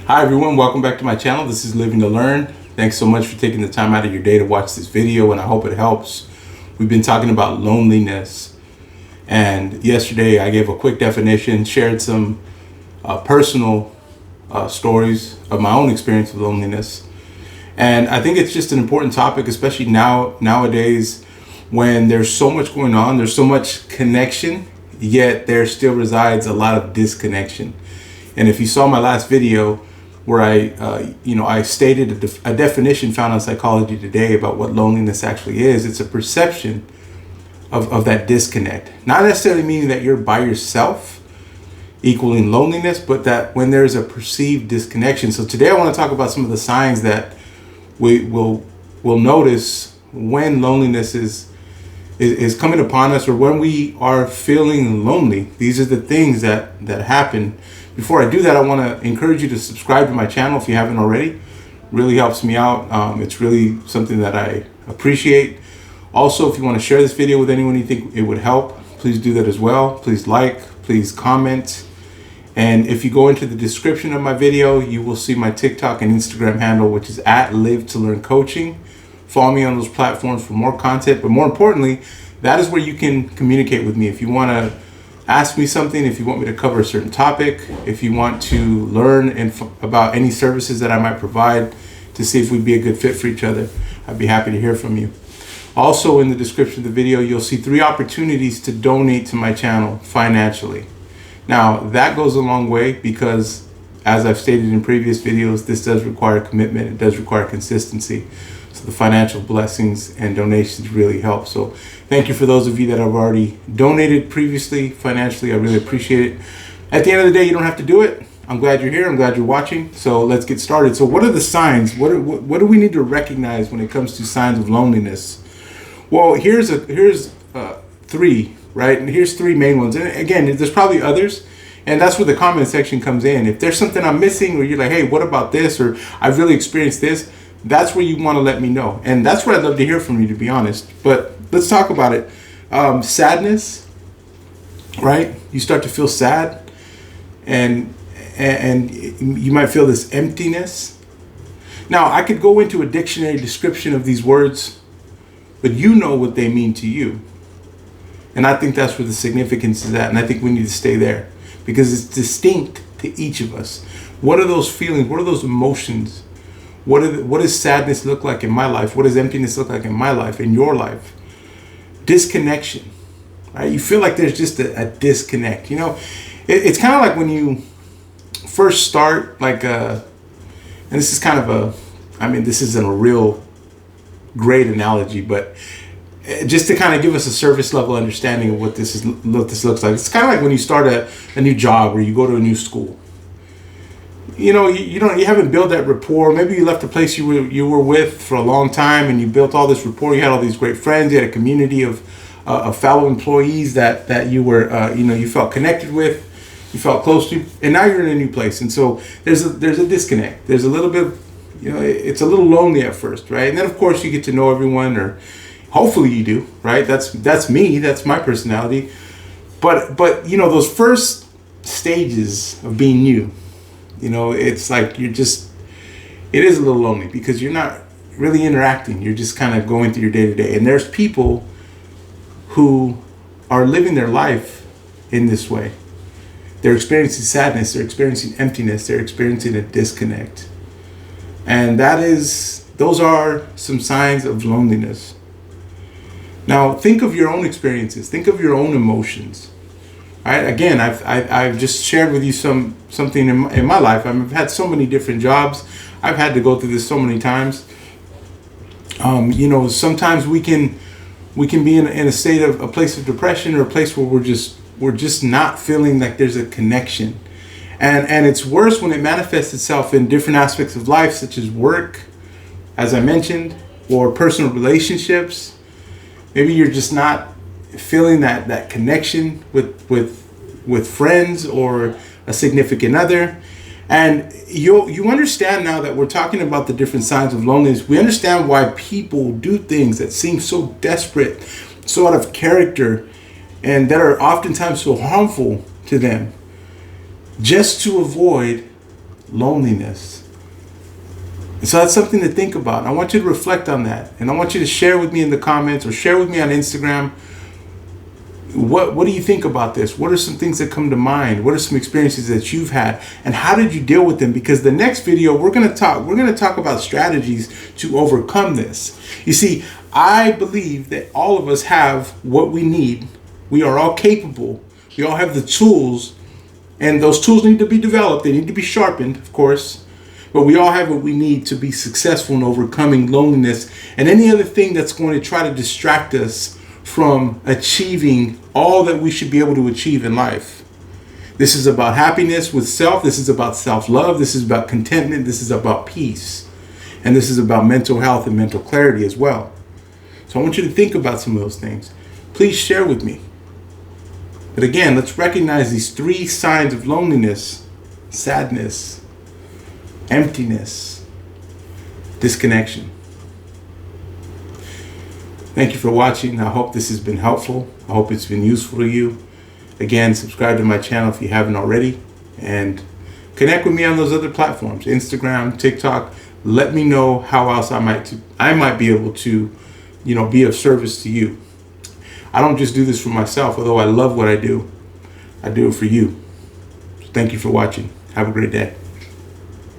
Hi everyone, welcome back to my channel. This is Living to Learn. Thanks so much for taking the time out of your day to watch this video, and I hope it helps. We've been talking about loneliness, and yesterday I gave a quick definition, shared some personal stories of my own experience with loneliness. And I think it's just an important topic, especially nowadays when there's so much going on, there's so much connection, yet there still resides a lot of disconnection. And if you saw my last video where I stated a definition found on Psychology Today about what loneliness actually is, it's a perception of that disconnect. Not necessarily meaning that you're by yourself equaling loneliness, but that when there's a perceived disconnection. So today I want to talk about some of the signs that we will notice when loneliness is coming upon us, or when we are feeling lonely. These are the things that happen. Before I do that, I want to encourage you to subscribe to my channel if you haven't already. Really helps me out. It's really something that I appreciate. Also, if you want to share this video with anyone you think it would help, please do that as well. Please like, please comment. And if you go into the description of my video, you will see my TikTok and Instagram handle, which is at Live to Learn Coaching. Follow me on those platforms for more content. But more importantly, that is where you can communicate with me. If you want to ask me something, if you want me to cover a certain topic, if you want to learn about any services that I might provide to see if we'd be a good fit for each other, I'd be happy to hear from you. Also, in the description of the video, you'll see 3 opportunities to donate to my channel financially. Now, that goes a long way because, as I've stated in previous videos, this does require commitment. It does require consistency. So the financial blessings and donations really help. So thank you for those of you that have already donated previously financially. I really appreciate it. At the end of the day, you don't have to do it. I'm glad you're here. I'm glad you're watching. So let's get started. So what are the signs? What do we need to recognize when it comes to signs of loneliness? Well, here's 3, right? And here's 3 main ones. And again, there's probably others. And that's where the comment section comes in. If there's something I'm missing, or you're like, hey, what about this? Or I've really experienced this. That's where you want to let me know. And that's what I'd love to hear from you, to be honest. But let's talk about it. Sadness, right? You start to feel sad, and you might feel this emptiness. Now, I could go into a dictionary description of these words, but you know what they mean to you. And I think that's where the significance is at. And I think we need to stay there because it's distinct to each of us. What are those feelings? What are those emotions? What does sadness look like in my life? What does emptiness look like in my life, in your life? Disconnection, right? You feel like there's just a disconnect. You know, it's kind of like when you first start, and this is kind of this isn't a real great analogy, but just to kind of give us a surface level understanding of what this looks like. It's kind of like when you start a new job or you go to a new school. You know, you haven't built that rapport. Maybe you left a place you were with for a long time, and you built all this rapport. You had all these great friends. You had a community of fellow employees that you were you felt connected with, you felt close to, and now you're in a new place. And so there's a disconnect. There's a little bit, it's a little lonely at first, right? And then of course you get to know everyone, or hopefully you do, right? That's me. That's my personality. But those first stages of being new. It's like it is a little lonely because you're not really interacting. You're just kind of going through your day to day. And there's people who are living their life in this way. They're experiencing sadness. They're experiencing emptiness. They're experiencing a disconnect. And those are some signs of loneliness. Now, think of your own experiences. Think of your own emotions. Right? Again, I've just shared with you something in my life. I've had so many different jobs. I've had to go through this so many times. Sometimes we can be in a state of a place of depression, or a place where we're just not feeling like there's a connection. And it's worse when it manifests itself in different aspects of life, such as work, as I mentioned, or personal relationships. Maybe you're just not feeling that connection with friends or a significant other. And you understand now that we're talking about the different signs of loneliness. We understand why people do things that seem so desperate, so out of character, and that are oftentimes so harmful to them, just to avoid loneliness. And so that's something to think about. I want you to reflect on that. And I want you to share with me in the comments or share with me on Instagram. What do you think about this? What are some things that come to mind? What are some experiences that you've had? And how did you deal with them? Because the next video we're going to talk about strategies to overcome this. You see, I believe that all of us have what we need. We are all capable. We all have the tools, and those tools need to be developed. They need to be sharpened, of course. But we all have what we need to be successful in overcoming loneliness and any other thing that's going to try to distract us from achieving all that we should be able to achieve in life. This is about happiness with self. This is about self-love. This is about contentment. This is about peace. And this is about mental health and mental clarity as well. So I want you to think about some of those things. Please share with me. But again, let's recognize these 3 signs of loneliness: sadness, emptiness, disconnection. Thank you for watching. I hope this has been helpful. I hope it's been useful to you. Again, subscribe to my channel if you haven't already, and connect with me on those other platforms, Instagram, TikTok. Let me know how else I might be able to, be of service to you. I don't just do this for myself, although I love what I do. I do it for you. So thank you for watching. Have a great day.